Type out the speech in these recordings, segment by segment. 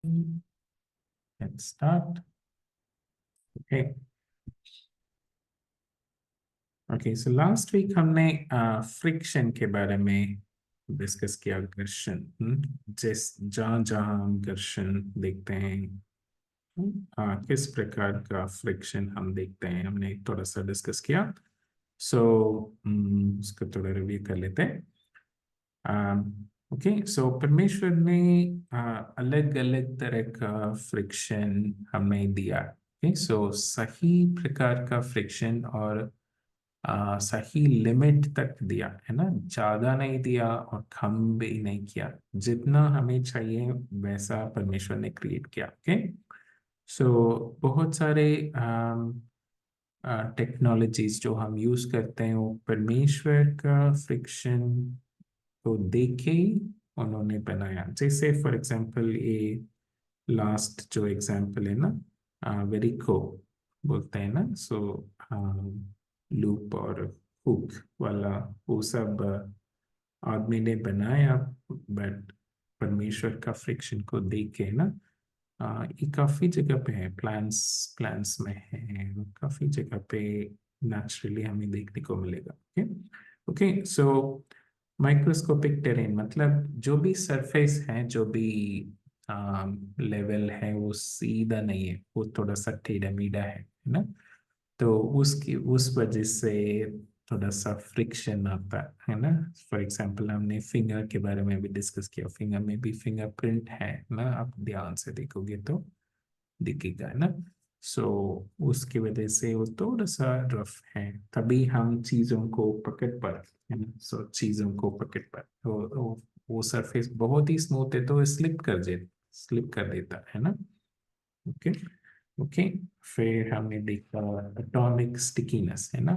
Let's start. Okay. Okay, so last week हमने friction के बारे में डिस्कस किया। घर्षण, जहाँ जहाँ हम घर्षण देखते हैं, किस प्रकार का फ्रिक्शन हम देखते हैं, हमने थोड़ा सा डिस्कस किया। सो उसको थोड़ा रिव्यू कर लेते हैं। ओके, सो परमेश्वर ने अलग अलग तरह का फ्रिक्शन हमें दिया। ओके, सो सही प्रकार का फ्रिक्शन और सही लिमिट तक दिया है ना, ज्यादा नहीं दिया और कम भी नहीं किया, जितना हमें चाहिए वैसा परमेश्वर ने क्रिएट किया। ओके, सो बहुत सारे टेक्नोलॉजीज जो हम यूज करते हैं वो परमेश्वर का फ्रिक्शन को देख के ही उन्होंने बनाया। जैसे फॉर एग्जांपल ये लास्ट जो एग्जांपल है ना, वेरिको बोलते हैं ना, सो लूप और हुक वाला, वो सब आदमी ने बनाया, बट परमेश्वर का फ्रिक्शन को देख के ना, ये काफी जगह पे है, प्लांट्स प्लांट्स में है, काफी जगह पे नेचुरली हमें देखने को मिलेगा। ओके, ओके, सो माइक्रोस्कोपिक टेरेन मतलब जो भी सरफेस है, जो भी लेवल है, वो सीधा नहीं है, वो थोड़ा सा टेढ़ा मेढ़ा है ना। तो उसकी उस वजह से थोड़ा सा फ्रिक्शन आता है ना। फॉर एग्जांपल हमने फिंगर के बारे में भी डिस्कस किया, फिंगर में भी फिंगरप्रिंट है ना, आप ध्यान से देखोगे तो दिखेगा है ना। सो उसकी वजह से वो थोड़ा सा रफ है, तभी हम चीजों को पकड़ पर, है ना। सो चीजों को पकड़ पर वो सरफेस बहुत ही स्मूथ है तो स्लिप कर देता है ना। ओके, ओके, फिर हमने देखा एटॉमिक स्टिकीनेस है ना।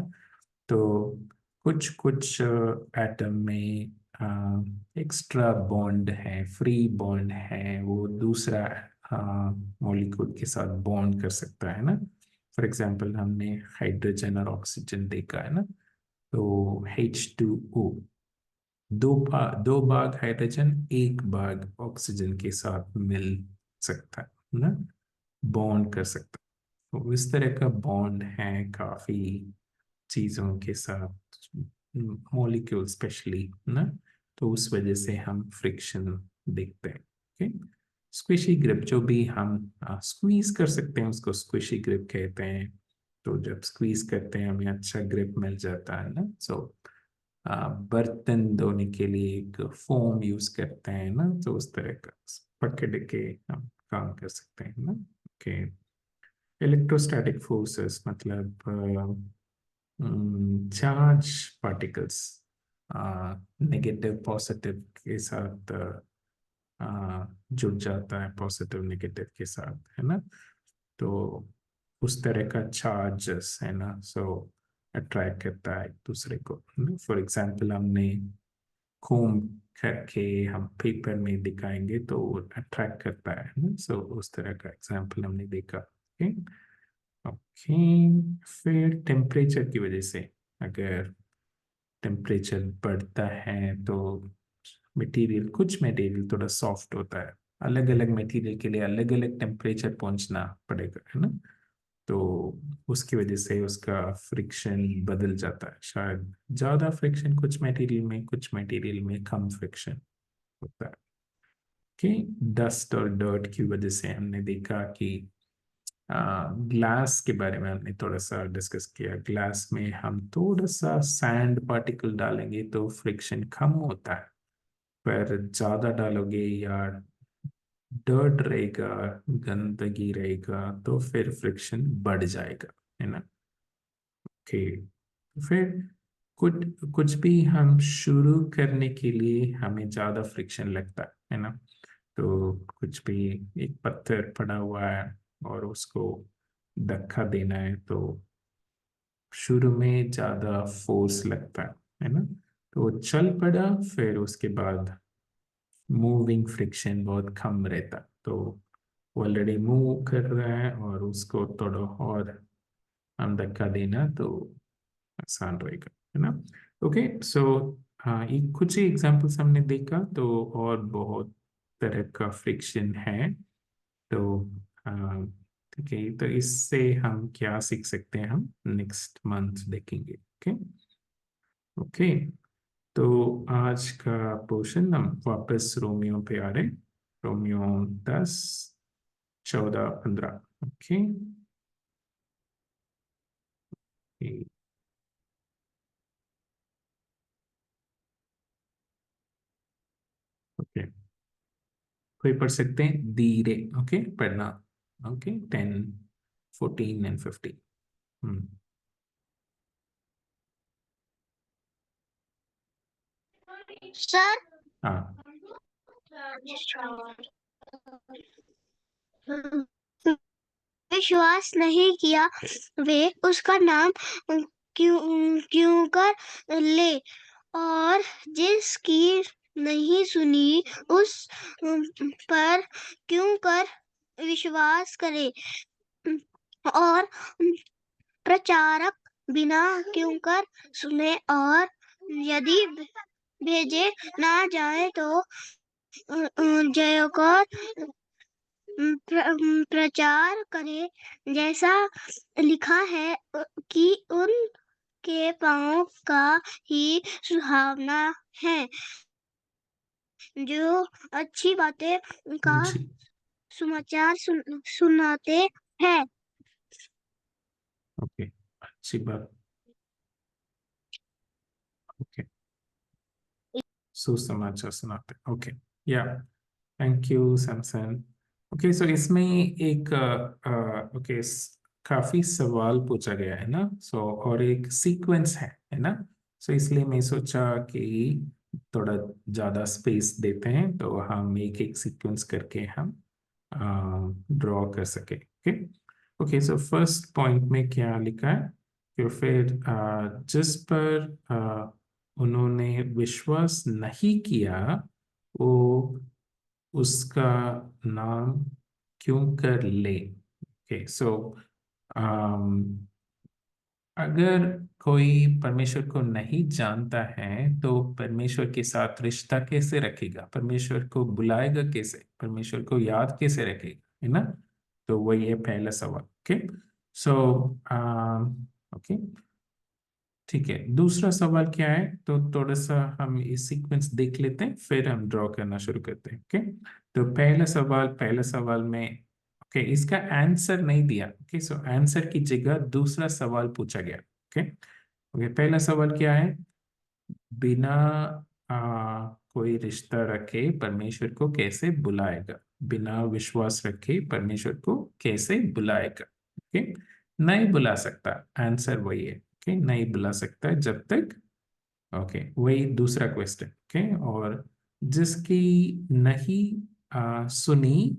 तो कुछ कुछ एटम में एक्स्ट्रा बॉन्ड है, फ्री बॉन्ड है, वो दूसरा मॉलिक्यूल के साथ बॉन्ड कर सकता है ना। फॉर एग्जांपल हमने हाइड्रोजन और ऑक्सीजन देखा है ना। तो H2O, दो भाग हाइड्रोजन एक भाग ऑक्सीजन के साथ मिल सकता है ना, बॉन्ड कर सकता है। तो इस तरह का बॉन्ड है काफी चीजों के साथ, मॉलिक्यूल स्पेशली ना। तो उस वजह से हम फ्रिक्शन देखते हैं। ओके, स्क्विशी ग्रिप, जो भी हम स्क्वीज कर सकते हैं उसको स्क्विशी ग्रिप कहते हैं। तो जब स्क्वीज करते हैं हमें अच्छा ग्रिप मिल जाता है ना। सो बर्तन धोने के लिए एक फोम यूज करते हैं ना, तो उस तरह का पकड़ के हम काम कर सकते हैं ना। ओके, इलेक्ट्रोस्टैटिक फोर्सेस मतलब चार्ज पार्टिकल्स नेगेटिव पॉजिटिव के साथ जुड़ जाता है, पॉजिटिव नेगेटिव के साथ है ना। तो उस तरह का चार्जेस है ना, सो अट्रैक्ट करता है एक दूसरे को। फॉर एग्जांपल हमने घूम करके हम पेपर में दिखाएंगे तो अट्रैक्ट करता है ना। सो उस तरह का एग्जांपल हमने देखा। ओके, ओके, फिर टेम्परेचर की वजह से अगर टेम्परेचर बढ़ता है तो मटेरियल, कुछ मटेरियल थोड़ा सॉफ्ट होता है, अलग अलग मटेरियल के लिए अलग अलग टेम्परेचर पहुंचना पड़ेगा है ना। तो उसकी वजह से उसका फ्रिक्शन बदल जाता है, शायद ज्यादा फ्रिक्शन कुछ मटेरियल में, कुछ मटेरियल में कम फ्रिक्शन होता है। कि डस्ट और डर्ट की वजह से हमने देखा कि ग्लास के बारे में हमने थोड़ा सा डिस्कस किया। ग्लास में हम थोड़ा सा सैंड पार्टिकल डालेंगे तो फ्रिक्शन कम होता है, पर ज्यादा डालोगे या डर्ट रहेगा, गंदगी रहेगा, तो फिर फ्रिक्शन बढ़ जाएगा है ना। ओके, फिर कुछ कुछ भी हम शुरू करने के लिए हमें ज्यादा फ्रिक्शन लगता है ना। तो कुछ भी, एक पत्थर पड़ा हुआ है और उसको धक्का देना है तो शुरू में ज्यादा फोर्स लगता है ना। तो वो चल पड़ा, फिर उसके बाद मूविंग फ्रिक्शन बहुत कम रहता, तो वो ऑलरेडी मूव कर रहा है और उसको थोड़ा और हम धक्का देना तो आसान रहेगा है ना। ओके, सो हाँ, ये कुछ ही एग्जांपल्स हमने देखा, तो और बहुत तरह का फ्रिक्शन है तो ठीक है, तो इससे हम क्या सीख सकते हैं, हम नेक्स्ट मंथ देखेंगे। Okay okay. तो आज का पोर्शन हम वापस रोमियो पे आ रहे। रोमियो 10, 14, 15। ओके ओके, कोई पढ़ सकते हैं धीरे। ओके पढ़ना। Okay 10, 14 and 15। हम्म। सर हाँ विश्वास नहीं किया वे उसका नाम क्यों क्यों कर ले, और जिसकी नहीं सुनी उस पर क्यों कर विश्वास करे, और प्रचारक बिना क्यों कर सुने, और यदि भेजे ना जाए तो जयकर प्रचार करे, जैसा लिखा है कि उनके पाँव का ही सुहावना है जो अच्छी बातें का जी समाचार सुनाते हैं। ओके, अच्छी बात। ओके, सुसमाचार सुनाते। ओके या, thank you Samson. Okay so इसमें एक ओके, काफी सवाल पूछा गया है ना, सो और एक सीक्वेंस है ना। सो इसलिए मैं सोचा कि थोड़ा ज्यादा स्पेस देते हैं तो हम एक एक सीक्वेंस करके हम ड्रॉ कर सके। Okay okay, so first point में क्या लिखा है कि फिर जिस पर उन्होंने विश्वास नहीं किया वो उसका नाम क्यों कर ले। ओके सो अगर कोई परमेश्वर को नहीं जानता है तो परमेश्वर के साथ रिश्ता कैसे रखेगा, परमेश्वर को बुलाएगा कैसे, परमेश्वर को याद कैसे रखेगा, है ना। तो वही है पहला सवाल। ओके सो ओके ठीक है, दूसरा सवाल क्या है तो थोड़ा सा हम इस सीक्वेंस देख लेते हैं फिर हम ड्रॉ करना शुरू करते हैं। ओके तो पहला सवाल में ओके इसका आंसर नहीं दिया। ओके सो आंसर की जगह दूसरा सवाल पूछा गया। ओके ओके, पहला सवाल क्या है, बिना कोई रिश्ता रखे परमेश्वर को कैसे बुलाएगा, बिना विश्वास रखे परमेश्वर को कैसे बुलाएगा। ओके नहीं बुला सकता, आंसर वही है। ओके नहीं बुला सकता जब तक। ओके वही दूसरा क्वेश्चन। ओके और जिसकी नहीं सुनी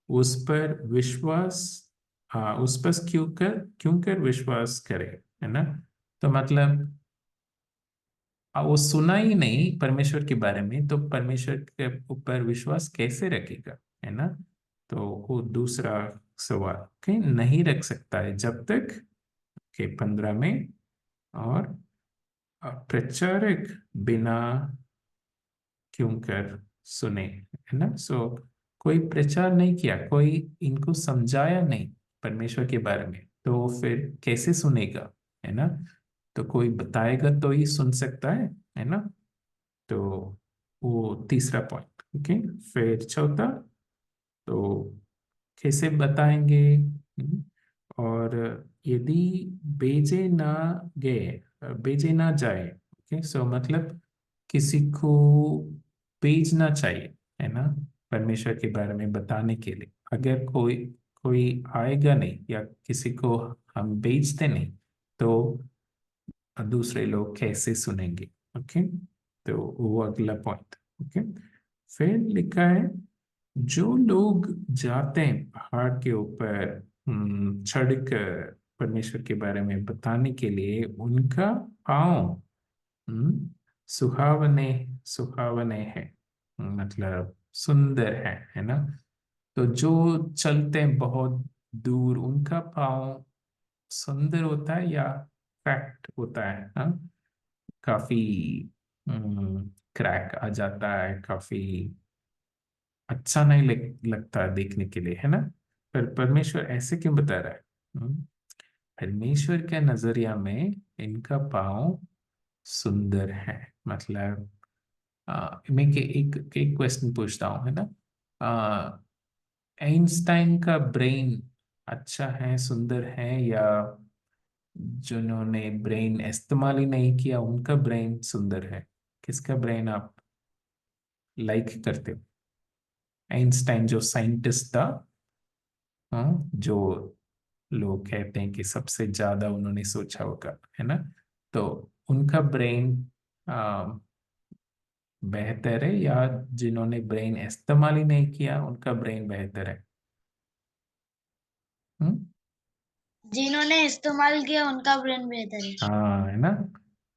उस पर विश्वास, उस पर क्यों कर विश्वास करे, है ना। तो मतलब वो सुना ही नहीं परमेश्वर के बारे में तो परमेश्वर के ऊपर विश्वास कैसे रखेगा, है ना। तो वो दूसरा सवाल के नहीं रख सकता है जब तक के 15 में। और प्रचारक बिना क्यों कर सुने, है ना। सो कोई प्रचार नहीं किया, कोई इनको समझाया नहीं परमेश्वर के बारे में तो फिर कैसे सुनेगा, है ना। तो कोई बताएगा तो ही सुन सकता है ना। तो वो तीसरा पॉइंट। ओके फिर चौथा, तो कैसे बताएंगे। और यदि भेजे ना गए, भेजे ना जाए। ओके सो मतलब किसी को भेजना चाहिए, है ना, परमेश्वर के बारे में बताने के लिए। अगर कोई कोई आएगा नहीं या किसी को हम भेजते नहीं तो दूसरे लोग कैसे सुनेंगे। ओके तो वो अगला पॉइंट। ओके फिर लिखा है जो लोग जाते हैं पहाड़ के ऊपर चढ़कर परमेश्वर के बारे में बताने के लिए उनका पाँव सुहावने सुहावने है, मतलब सुंदर है ना। तो जो चलते हैं बहुत दूर उनका पाँव सुंदर होता है या फैक्ट होता है, हाँ। काफी क्रैक आ जाता है, काफी अच्छा नहीं लगता देखने के लिए, है ना। पर परमेश्वर ऐसे क्यों बता रहा है? परमेश्वर के नजरिया में इनका पाँव सुंदर है। मतलब मैं एक एक क्वेश्चन पूछता हूँ, है ना। आइंस्टाइन का ब्रेन अच्छा है, सुंदर है, या जिन्होंने ब्रेन इस्तेमाल ही नहीं किया उनका ब्रेन सुंदर है? किसका ब्रेन आप लाइक करते हो? आइंस्टाइन जो साइंटिस्ट था, जो लोग कहते हैं कि सबसे ज्यादा उन्होंने सोचा होगा, है ना, तो उनका ब्रेन बेहतर है, या जिन्होंने ब्रेन इस्तेमाल ही नहीं किया उनका ब्रेन बेहतर है? हम्म। जिन्होंने इस्तेमाल किया उनका ब्रेन बेहतर है। हाँ, है ना।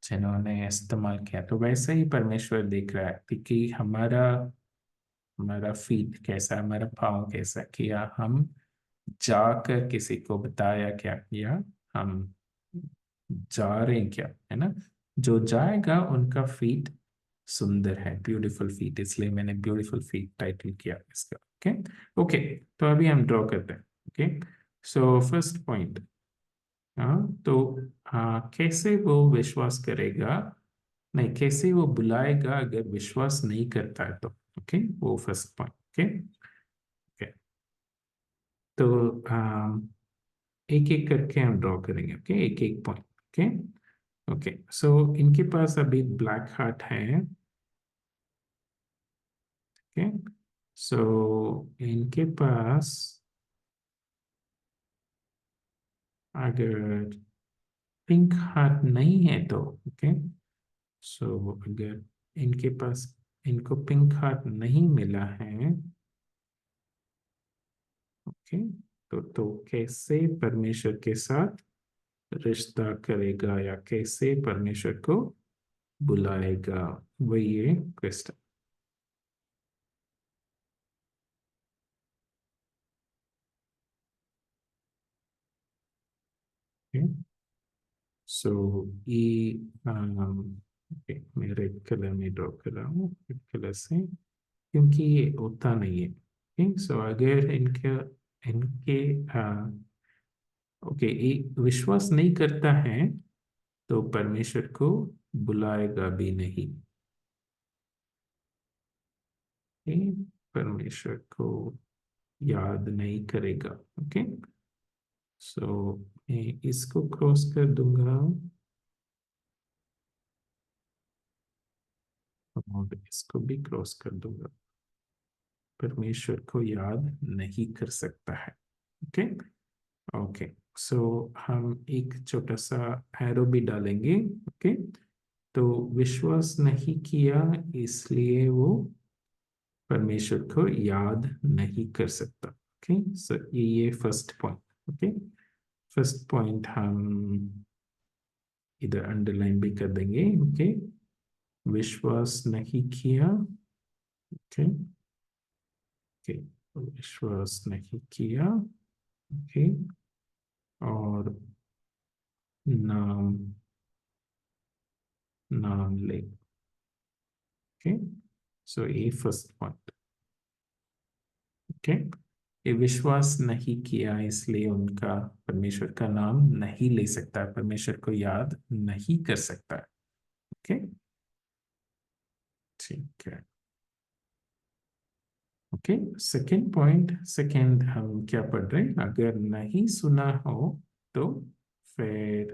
जिन्होंने इस्तेमाल किया, तो वैसे ही परमेश्वर देख रहा है कि हमारा हमारा फीट कैसा है, हमारा पाँव कैसा किया, हम जाकर किसी को बताया क्या किया, हम जा रहे हैं क्या, है ना। जो जाएगा उनका फीट सुंदर है, ब्यूटीफुल फीट, इसलिए मैंने ब्यूटीफुल फीट टाइटल किया इसका। ओके। ओके, तो अभी हम ड्रॉ करते हैं। Okay, so first point. हाँ, तो हाँ, कैसे वो विश्वास करेगा, नहीं, कैसे वो बुलाएगा अगर विश्वास नहीं करता है तो? ओके, वो फर्स्ट पॉइंट। ओके। ओके, तो एक एक करके हम ड्रॉ करेंगे। ओके, एक एक पॉइंट। ओके। ओके, सो इनके पास अभी ब्लैक हार्ट है। ओके, सो इनके पास अगर पिंक हार्ट नहीं है तो, ओके, सो अगर इनके पास, इनको पिंक हार्ट नहीं मिला है, ओके, तो कैसे परमेश्वर के साथ रिश्ता करेगा, या कैसे परमेश्वर को बुलाएगा, वही ये क्वेश्चन। सो ये मैं रेड कलर में ड्रॉ कर रहा हूँ, रेड कलर से, क्योंकि ये होता नहीं है। ओके, सो अगर इनके इनके ओके, ये विश्वास नहीं करता है तो परमेश्वर को बुलाएगा भी नहीं। ओके, परमेश्वर को याद नहीं करेगा। ओके, सो मैं इसको क्रॉस कर दूंगा और इसको भी क्रॉस कर दूंगा। परमेश्वर को याद नहीं कर सकता है। ओके। ओके, सो हम एक छोटा सा एरो भी डालेंगे। ओके, तो विश्वास नहीं किया इसलिए वो परमेश्वर को याद नहीं कर सकता। ओके, सो ये first point. Okay, first point हम इधर अंडरलाइन भी कर देंगे। ओके, विश्वास नहीं किया। ओके। ओके, विश्वास नहीं किया। ओके, और नाम नाम ले। ओके, सो ये फर्स्ट पॉइंट। ओके, ये विश्वास नहीं किया इसलिए उनका परमेश्वर का नाम नहीं ले सकता है, परमेश्वर को याद नहीं कर सकता है। ओके, ठीक है। ओके, सेकंड पॉइंट, सेकंड हम क्या पढ़ रहे हैं, अगर नहीं सुना हो तो फिर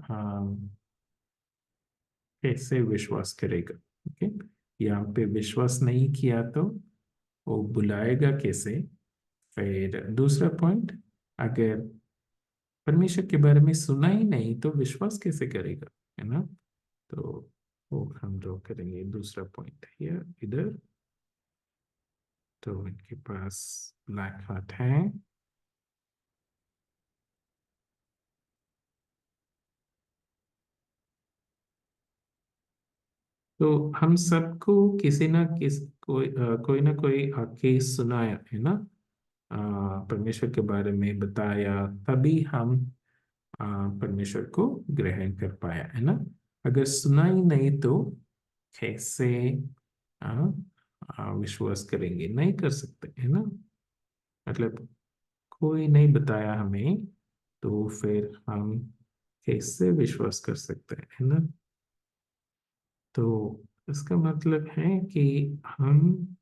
हम कैसे विश्वास करेगा? ओके, यहाँ पे विश्वास नहीं किया तो वो बुलाएगा कैसे? फिर दूसरा पॉइंट, अगर परमेश्वर के बारे में सुना ही नहीं तो विश्वास कैसे करेगा, है ना। तो वो हम ड्रॉ करेंगे दूसरा पॉइंट है इधर। तो इनके पास ब्लैक हार्ट है। तो हम सबको किसी ना कोई ना कोई आके सुनाया, है ना, परमेश्वर के बारे में बताया, तभी हम परमेश्वर को ग्रहण कर पाया, है ना। अगर सुना ही नहीं तो कैसे विश्वास करेंगे? नहीं कर सकते, है ना। मतलब कोई नहीं बताया हमें, तो फिर हम कैसे विश्वास कर सकते हैं, है ना। तो इसका मतलब है कि हम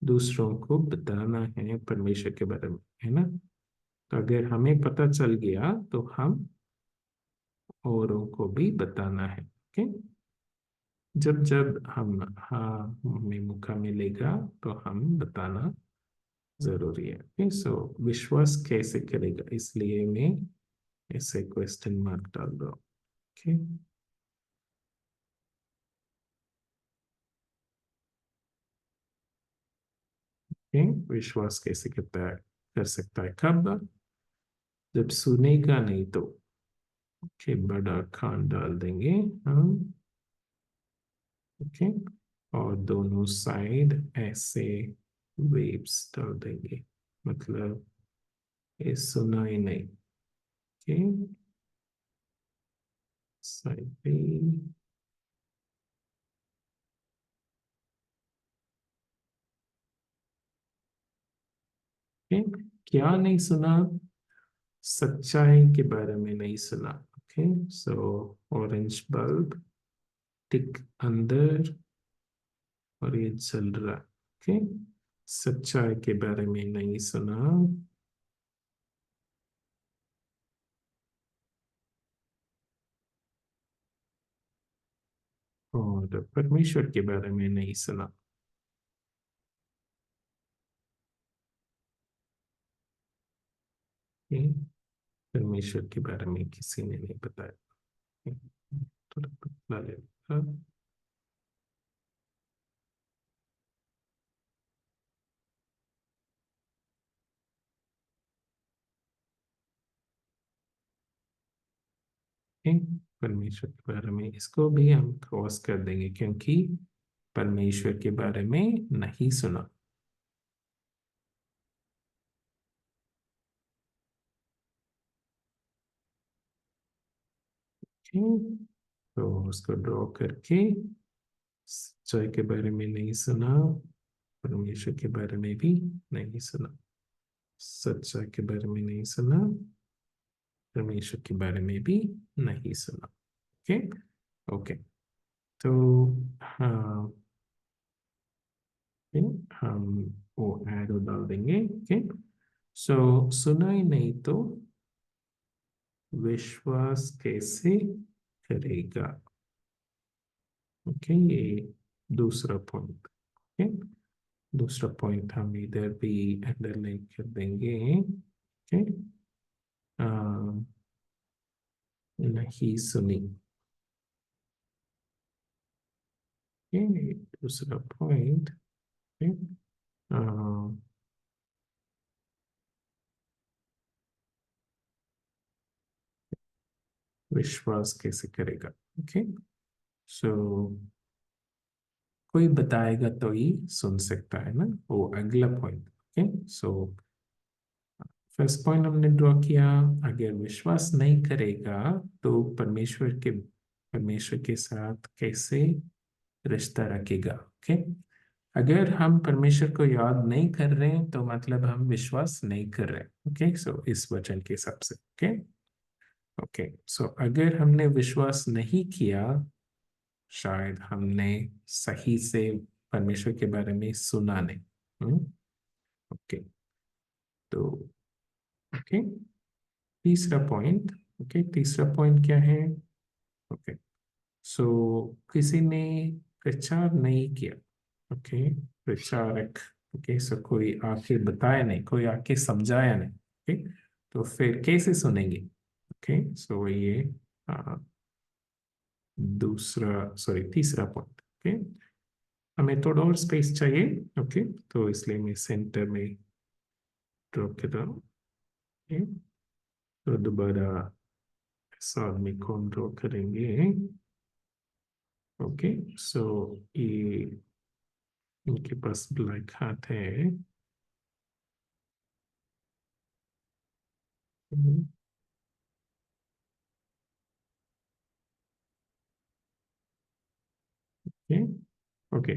दूसरों को बताना है परमेश्वर के बारे में, है ना। तो अगर हमें पता चल गया तो हम औरों को भी बताना है। ओके, जब जब हम हमें मौका मिलेगा तो हम बताना जरूरी है। ओके, सो विश्वास कैसे करेगा, इसलिए मैं ऐसे क्वेश्चन मार्क डाल रहा हूँ। ओके, ओके, विश्वास कैसे करता है, कर सकता है कब, जब सुनेगा नहीं तो। ओके, बड़ा खान डाल देंगे हम। ओके, और दोनों साइड ऐसे वेव्स डाल देंगे, मतलब ये सुना ही नहीं। ओके, साइड पे। ओके, क्या नहीं सुना, सच्चाई के बारे में नहीं सुना। ओके, सो ऑरेंज बल्ब टिक अंदर और ये चल रहा। ओके, सच्चाई के बारे में नहीं सुना। और परमेश्वर के बारे में नहीं सुना। ओके, परमेश्वर के बारे में किसी ने नहीं बताया। थोड़ा पतला ले। ओके, परमेश्वर के बारे में इसको भी हम क्रॉस कर देंगे, क्योंकि परमेश्वर के बारे में नहीं सुना। ओके, तो उसको ड्रॉ करके सच्चाई के बारे में नहीं सुना, परमेश्वर के बारे में भी नहीं सुना। सच्चाई के बारे में नहीं सुना, परमेश्वर के बारे में भी नहीं सुना। ओके, ओके, तो हाँ, ओके, हम वो एरो डाल देंगे। ओके, सो सुना ही नहीं तो विश्वास कैसे करेगा। ओके, ये दूसरा पॉइंट। ओके, दूसरा पॉइंट हम इधर भी अंडरलाइन कर देंगे। ओके, नहीं सुनी। ओके, दूसरा पॉइंट। ओके, विश्वास कैसे करेगा। ओके, सो कोई बताएगा तो ही सुन सकता है ना, वो अगला point. Okay, so first point हमने ड्रॉ किया, अगर विश्वास नहीं करेगा तो परमेश्वर के साथ कैसे रिश्ता रखेगा। ओके, अगर हम परमेश्वर को याद नहीं कर रहे हैं तो मतलब हम विश्वास नहीं कर रहे। ओके, सो इस वचन के हिसाब से। ओके, ओके, सो अगर हमने विश्वास नहीं किया, शायद हमने सही से परमेश्वर के बारे में सुना नहीं। ओके, तो ओके, तीसरा पॉइंट। ओके, तीसरा पॉइंट क्या है। ओके, सो किसी ने प्रचार नहीं किया। ओके, प्रचारक। ओके, सो कोई आके बताया नहीं, कोई आके समझाया नहीं। ओके, तो फिर कैसे सुनेंगे। ओके, सो ये आ, दूसरा, सॉरी, तीसरा पॉइंट। ओके, हमें थोड़ा और स्पेस चाहिए। ओके, तो इसलिए मैं सेंटर में ड्रॉप कर रहा हूँ। ओके, तो दोबारा इस आदमी को हम ड्रॉ करेंगे। ओके, सो ये इनके पास ब्लैक हाथ है। ओके, ओके,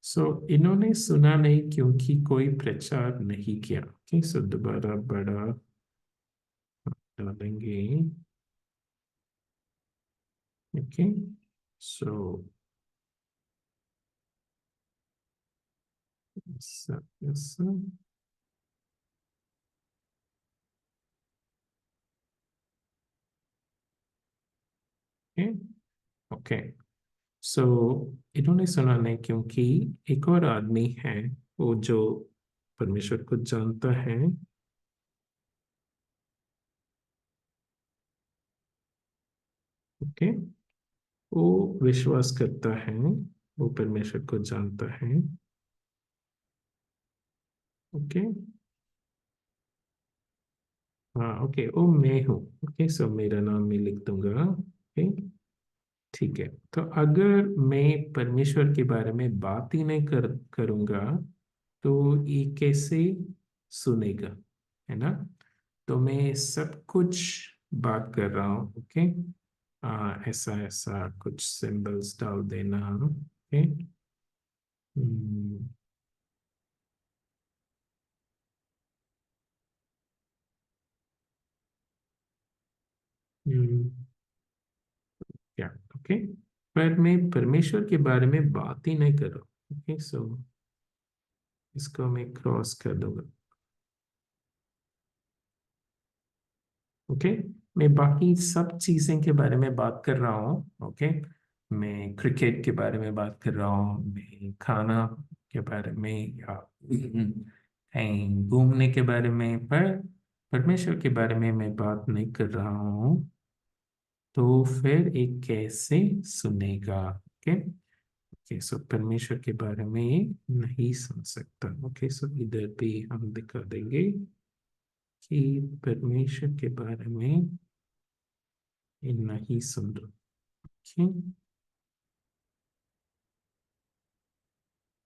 सो इन्होंने सुना नहीं क्योंकि कोई प्रचार नहीं किया। ओके, सो दोबारा बड़ा डालेंगे। ओके, सो ऐसा ओके। ओके, सो इन्होंने सुना नहीं क्योंकि एक और आदमी है वो जो परमेश्वर को जानता है। ओके, वो विश्वास करता है, वो परमेश्वर को जानता है। ओके, हाँ, ओके, वो मैं हूँ। ओके, सो मेरा नाम मैं लिख दूंगा। ओके, ठीक है। तो अगर मैं परमेश्वर के बारे में बात ही नहीं करूंगा तो ये कैसे सुनेगा, है ना? तो मैं सब कुछ बात कर रहा हूँ। ओके, ऐसा ऐसा कुछ सिंबल्स डाल देना। ओके, हम्म, हम्म, क्या? ओके, पर मैं परमेश्वर के बारे में बात ही नहीं कर रहा। ओके, सो इसको मैं क्रॉस कर दूंगा। ओके, मैं बाकी सब चीजें के बारे में बात कर रहा हूँ। ओके, मैं क्रिकेट के बारे में बात कर रहा हूँ, मैं खाना के बारे में, या कहीं घूमने के बारे में, पर परमेश्वर के बारे में मैं बात नहीं कर रहा हूँ। तो फिर एक कैसे सुनेगा? ओके, ओके, सो परमेश्वर के बारे में ये नहीं सुन सकता। ओके, सो इधर भी हम दिखा देंगे कि परमेश्वर के बारे में ये नहीं सुन रहा। ओके,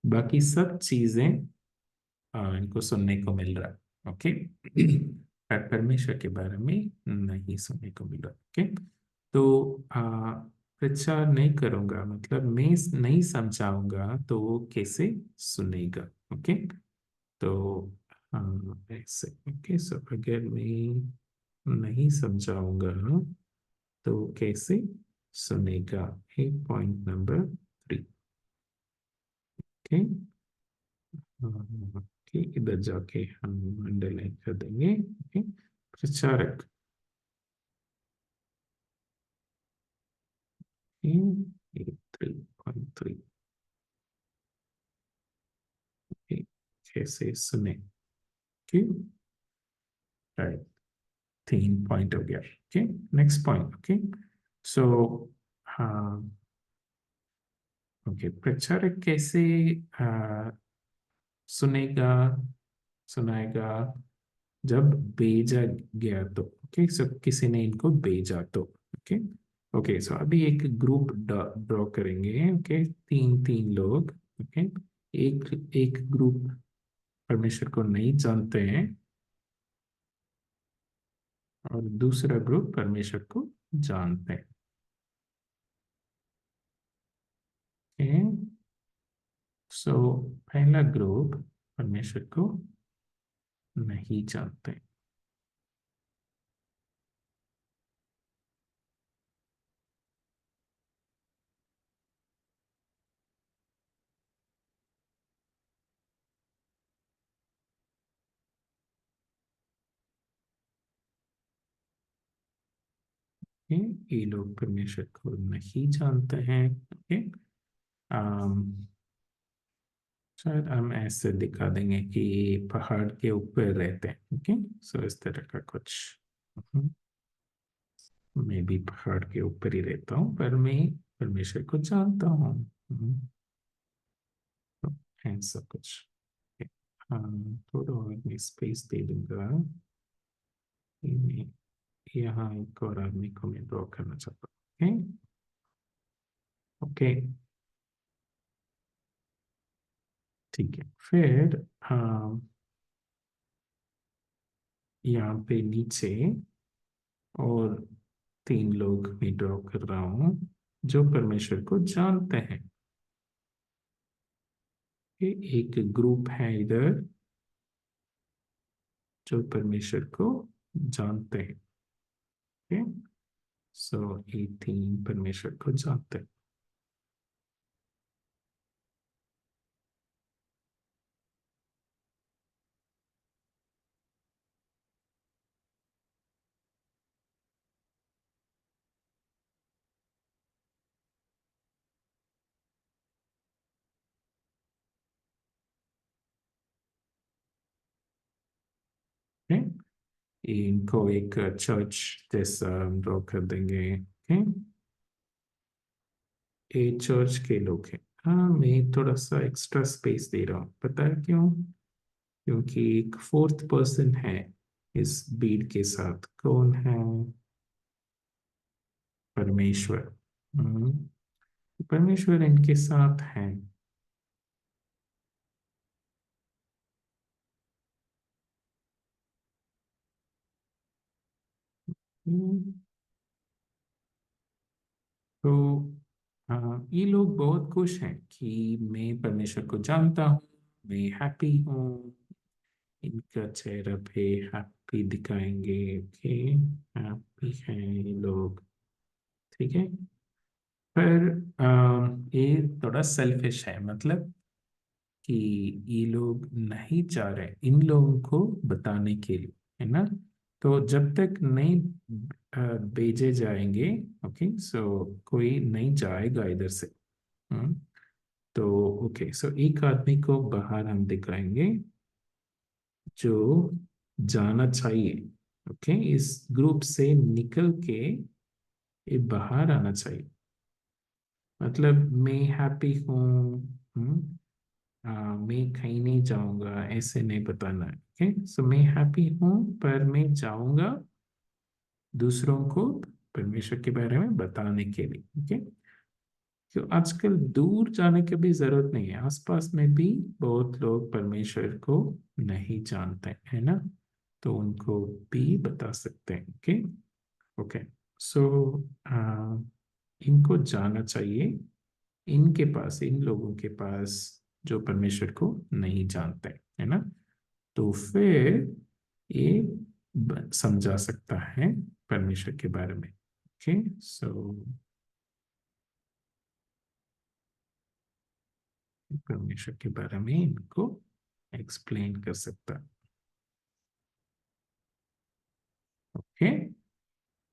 बाकी सब चीजें इनको सुनने को मिल रहा है। ओके, पर परमेश्वर के बारे में नहीं सुनने को मिल रहा। ओके, तो प्रचार नहीं करूंगा मतलब मैं नहीं समझाऊंगा तो वो कैसे सुनेगा? ओके, तो ऐसे। ओके, सो अगर मैं नहीं समझाऊंगा तो कैसे सुनेगा? ये पॉइंट नंबर 3। ओके, ओके, इधर जाके हम अंडरलाइन कर देंगे। ओके, प्रचारक। 3.3। कैसे सुने? ओके, राइट, 3 पॉइंट हो गया। Okay, next point. ओके, सो हाँ, ओके, प्रचारक कैसे सुनेगा, सुनाएगा? जब भेजा गया तो। ओके, सो किसी ने इनको भेजा तो। ओके, ओके, सो अभी एक ग्रुप ड्रॉ करेंगे। ओके, 3 3 लोग। ओके, एक एक ग्रुप परमेश्वर को नहीं जानते हैं और दूसरा ग्रुप परमेश्वर को जानते हैं। ओके, सो पहला ग्रुप परमेश्वर को नहीं जानते। ओके, ये लोग परमेश्वर को नहीं जानते हैं। ओके, शायद हम ऐसे दिखा देंगे कि ये पहाड़ के ऊपर रहते हैं। ओके, सो इस तरह का कुछ। मैं भी पहाड़ के ऊपर ही रहता हूँ पर मैं परमेश्वर को जानता हूँ। तो ऐसा कुछ। ओके, थोड़ा और मैं स्पेस दे दूंगा। ये मैं यहाँ एक और आदमी को मैं ड्रॉ करना चाहता हूँ। ओके, ठीक है। फिर यहाँ पे नीचे और 3 लोग मैं ड्रॉ कर रहा हूँ जो परमेश्वर को जानते हैं। एक ग्रुप है इधर जो परमेश्वर को जानते हैं। ओके, सो ये 3 परमेश्वर को जानते हैं। Okay? इनको एक चर्च जैसा ड्रॉ कर देंगे। ओके, ये चर्च के लोग हैं। हाँ, मैं थोड़ा सा एक्स्ट्रा स्पेस दे रहा हूँ, पता है क्यों? क्योंकि एक 4th पर्सन है इस बीड के साथ। कौन है? परमेश्वर। हम्म, परमेश्वर इनके साथ है। हम्म, तो ये लोग बहुत खुश हैं कि मैं परमेश्वर को जानता हूँ, मैं हैप्पी हूँ। इनका चेहरा पे हैप्पी दिखाएंगे। ओके, हैप्पी हैं ये लोग। ठीक है, पर ये थोड़ा सेल्फिश है, मतलब कि ये लोग नहीं चाह रहे इन लोगों को बताने के लिए, है ना? तो जब तक नहीं भेजे जाएंगे, ओके, सो कोई नहीं जाएगा इधर से। हम्म, तो ओके, सो एक आदमी को बाहर हम दिखाएंगे जो जाना चाहिए। ओके, इस ग्रुप से निकल के ये बाहर आना चाहिए। मतलब मैं हैप्पी हूँ, मैं कहीं नहीं जाऊंगा, ऐसे नहीं बताना है। ओके, सो मैं हैप्पी हूँ पर मैं जाऊंगा दूसरों को परमेश्वर के बारे में बताने के लिए। ओके, तो आजकल दूर जाने की भी जरूरत नहीं है, आसपास में भी बहुत लोग परमेश्वर को नहीं जानते, है ना? तो उनको भी बता सकते हैं। ओके, ओके, सो इनको जाना चाहिए, इनके पास, इन लोगों के पास जो परमेश्वर को नहीं जानते, है ना? तो फिर ये समझा सकता है परमेश्वर के बारे में। ओके, सो परमेश्वर के बारे में इनको एक्सप्लेन कर सकता है। ओके,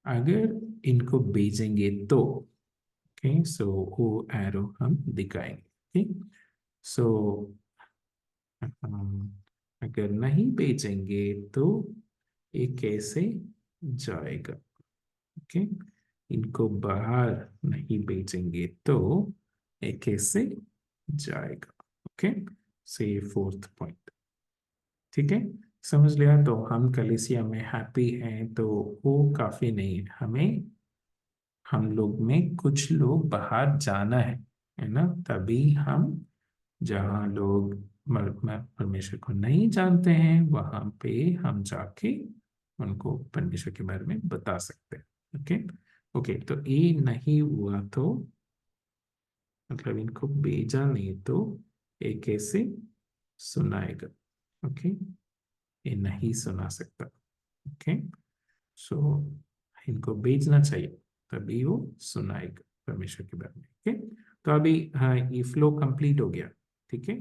अगर इनको भेजेंगे तो, ओके, सो वो एरो हम दिखाएंगे। ओके, सो अगर नहीं भेजेंगे तो ये कैसे जाएगा? ओके, इनको बाहर नहीं भेजेंगे तो ये कैसे जाएगा? ओके, से 4th पॉइंट। ठीक है, समझ लिया? तो हम कलीसिया में हैप्पी हैं तो वो काफी नहीं है, हमें हम लोग में कुछ लोग बाहर जाना है ना? तभी हम, जहाँ लोग परमेश्वर को नहीं जानते हैं वहां पे हम जाके उनको परमेश्वर के बारे में बता सकते हैं। ओके, ओके, तो ये नहीं हुआ तो, मतलब इनको भेजा नहीं तो ये कैसे सुनाएगा? ओके, ये नहीं सुना सकता। ओके, सो इनको भेजना चाहिए तभी वो सुनाएगा परमेश्वर के बारे में। ओके, तो अभी हाँ, ये फ्लो कंप्लीट हो गया। ठीक है,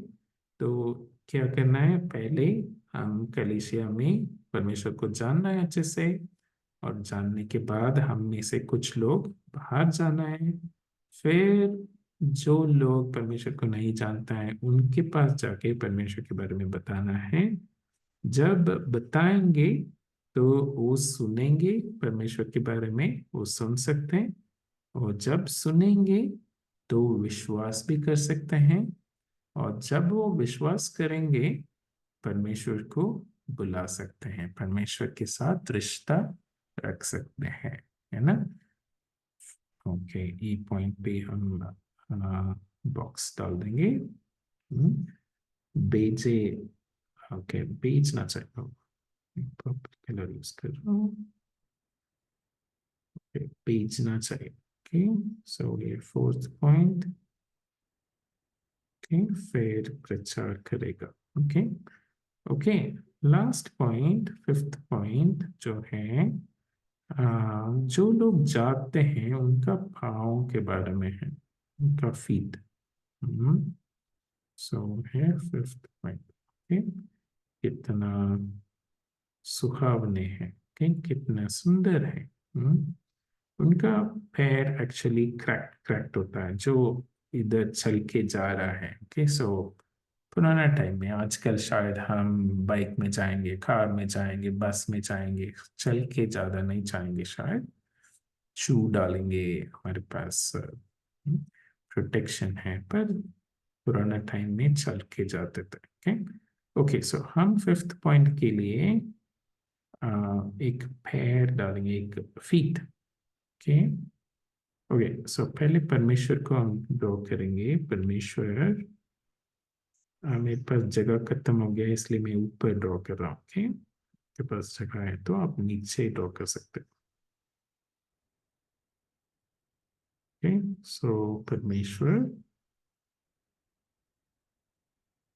तो क्या करना है? पहले हम कलीसिया में परमेश्वर को जानना है अच्छे से, और जानने के बाद हम में से कुछ लोग बाहर जाना है। फिर जो लोग परमेश्वर को नहीं जानता है उनके पास जाके परमेश्वर के बारे में बताना है। जब बताएंगे तो वो सुनेंगे परमेश्वर के बारे में, वो सुन सकते हैं, और जब सुनेंगे तो विश्वास भी कर सकते हैं, और जब वो विश्वास करेंगे परमेश्वर को बुला सकते हैं, परमेश्वर के साथ रिश्ता रख सकते हैं, है ना? ओके, ई पॉइंट पे हम बॉक्स डाल देंगे। हम्म, बेचे, ओके, बेचना चाहिए, कलर यूज कर रहा हूँ। बेचना चाहिए। ओके, सो ये 4th पॉइंट। ओके, फिर प्रचार करेगा। Okay okay, last point, fifth point जो है, जो लोग जागते हैं उनका पाँव के बारे में है, उनका फीट। सो है फिफ्थ पॉइंट। ओके, कितना सुहावने हैं, ओके, कितना सुंदर है। उनका पैर एक्चुअली क्रैक्ट होता है जो इधर चल के जा रहा है। ओके, सो पुराना टाइम में, आजकल शायद हम बाइक में जाएंगे, कार में जाएंगे, बस में जाएंगे, चल के ज्यादा नहीं जाएंगे, शायद शू डालेंगे, हमारे पास प्रोटेक्शन है, पर पुराना टाइम में चल के जाते थे। ओके ओके, सो हम फिफ्थ पॉइंट के लिए एक पैर डालेंगे, एक फीट। ओके ओके, सो पहले परमेश्वर को हम ड्रॉ करेंगे। परमेश्वर, मेरे पास जगह खत्म हो गया इसलिए मैं ऊपर ड्रॉ कर रहा हूँ। ओके, आपके पास जगह है तो आप नीचे ड्रॉ कर सकते हो। ओके, सो परमेश्वर,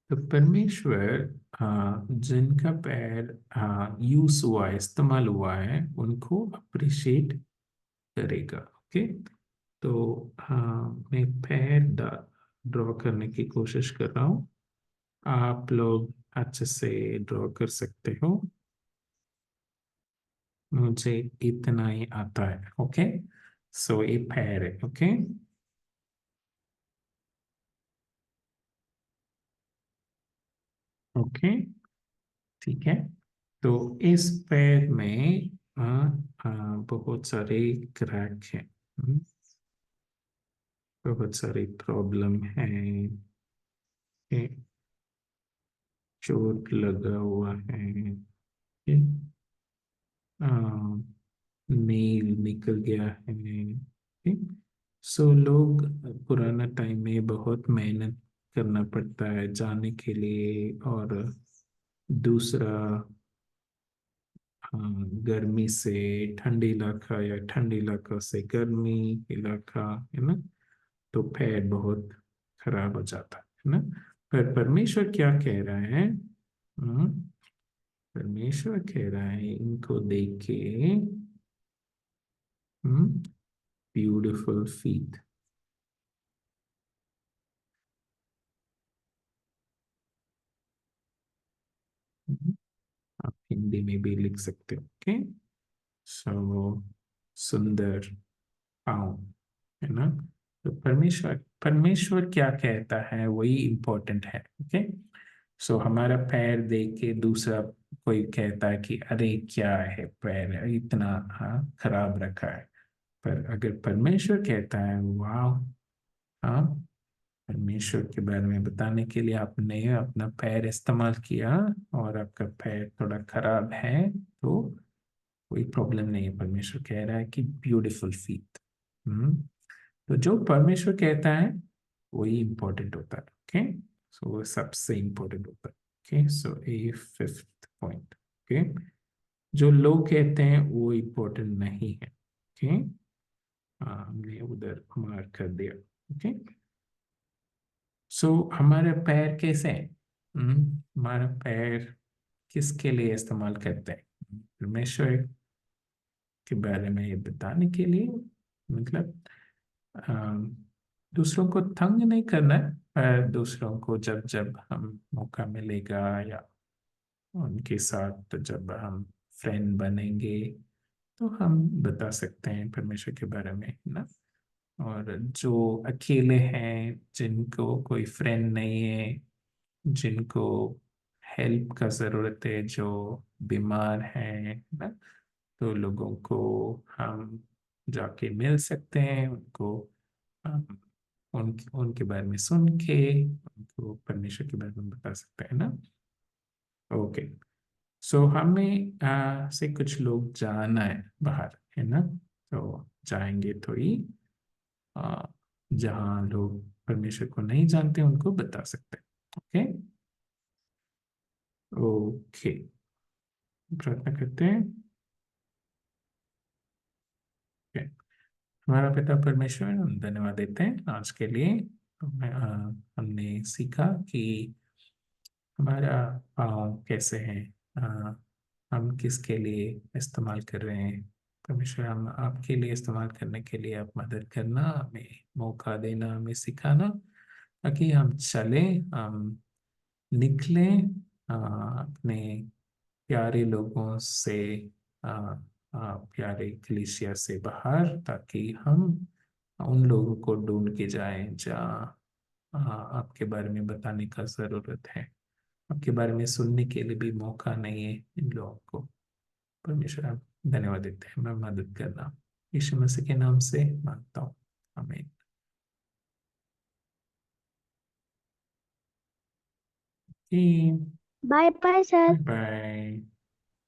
तो परमेश्वर जिनका पैर यूज हुआ है, इस्तेमाल हुआ है, उनको अप्रिशिएट करेगा। ओके, तो मैं पैर ड्रॉ करने की कोशिश कर रहा हूँ, आप लोग अच्छे से ड्रॉ कर सकते हो, मुझे इतना ही आता है। ओके, सो ये पैर है। ओके ओके, ठीक है, तो इस पैर में बहुत सारे क्रैक हैं, बहुत सारी प्रॉब्लम है, चोट लगा हुआ है, नेल निकल गया है। सो लोग, पुराना टाइम में बहुत मेहनत करना पड़ता है जाने के लिए, और दूसरा, गर्मी से ठंडी इलाका या ठंडी इलाका से गर्मी इलाका, है ना, तो पैर बहुत खराब हो जाता है ना। पर परमेश्वर क्या कह रहा है? परमेश्वर कह रहा है इनको देख के, ब्यूटिफुल फीट। आप हिंदी में भी लिख सकते हो। ओके, सो सुंदर पाँव, है ना। तो परमेश्वर परमेश्वर क्या कहता है वही इम्पोर्टेंट है। ओके, सो हमारा पैर देख के दूसरा कोई कहता है कि अरे क्या है, पैर इतना खराब रखा है, पर अगर परमेश्वर कहता है, वाह, हाँ, परमेश्वर के बारे में बताने के लिए आपने अपना पैर इस्तेमाल किया और आपका पैर थोड़ा खराब है, तो कोई प्रॉब्लम नहीं है। परमेश्वर कह रहा है कि ब्यूटीफुल फीट। तो जो परमेश्वर कहता है वही इंपॉर्टेंट होता है। ओके, सो वो सबसे इंपॉर्टेंट होता है। Okay, so A fifth point. Okay, जो लोग कहते हैं वो इंपॉर्टेंट नहीं है। ओके, हमने उधर मार्क कर दिया। ओके, सो हमारे पैर कैसे हैं? हमारा पैर किसके लिए इस्तेमाल करते हैं? परमेश्वर के बारे में ये बताने के लिए, मतलब दूसरों को तंग नहीं करना है, पर दूसरों को जब जब हम मौका मिलेगा, या उनके साथ जब हम फ्रेंड बनेंगे, तो हम बता सकते हैं परमेश्वर के बारे में, ना। और जो अकेले हैं, जिनको कोई फ्रेंड नहीं है, जिनको हेल्प का ज़रूरत है, जो बीमार हैं, ना, तो लोगों को हम जाके मिल सकते हैं, उनको उनके बारे में सुन के उनको परमेश्वर के बारे में बता सकते हैं, ना। ओके, सो हमें से कुछ लोग जाना है बाहर, है ना, तो जाएंगे तो ही आ, जहाँ लोग परमेश्वर को नहीं जानते उनको बता सकते हैं। ओके ओके, प्रार्थना करते हैं। ओके, हमारा पिता परमेश्वर, हम धन्यवाद देते हैं आज के लिए, तो हमने सीखा कि हमारा पाँव कैसे हैं, हम किसके लिए इस्तेमाल कर रहे हैं। परमेश्वर, हम आपके लिए इस्तेमाल करने के लिए आप मदद करना, हमें मौका देना, हमें सिखाना, ताकि हम चलें, हम निकलें अपने प्यारे लोगों से, प्यारे कलीसिया से बाहर, ताकि हम उन लोगों को ढूंढ के जाएं जहाँ आपके बारे में बताने का ज़रूरत है। आपके बारे में सुनने के लिए भी मौका नहीं है इन लोगों को। परमेश्वर, आप धन्यवाद देते हैं, मैं मदद करना यीशु मसीह के नाम से मांगता हूँ, आमीन। Bye bye sir. बाय।